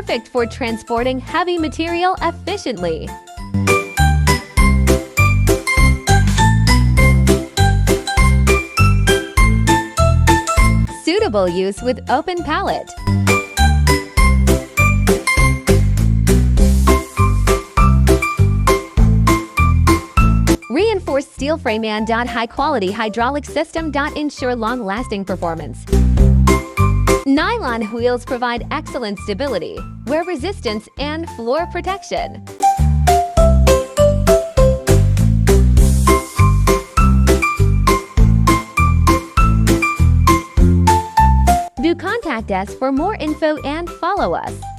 perfect for transporting heavy material efficiently. Suitable use with open pallet. Reinforced steel frame and high-quality hydraulic system ensure long-lasting performance. Nylon wheels provide excellent stability, wear resistance, and floor protection. Do contact us for more info and follow us.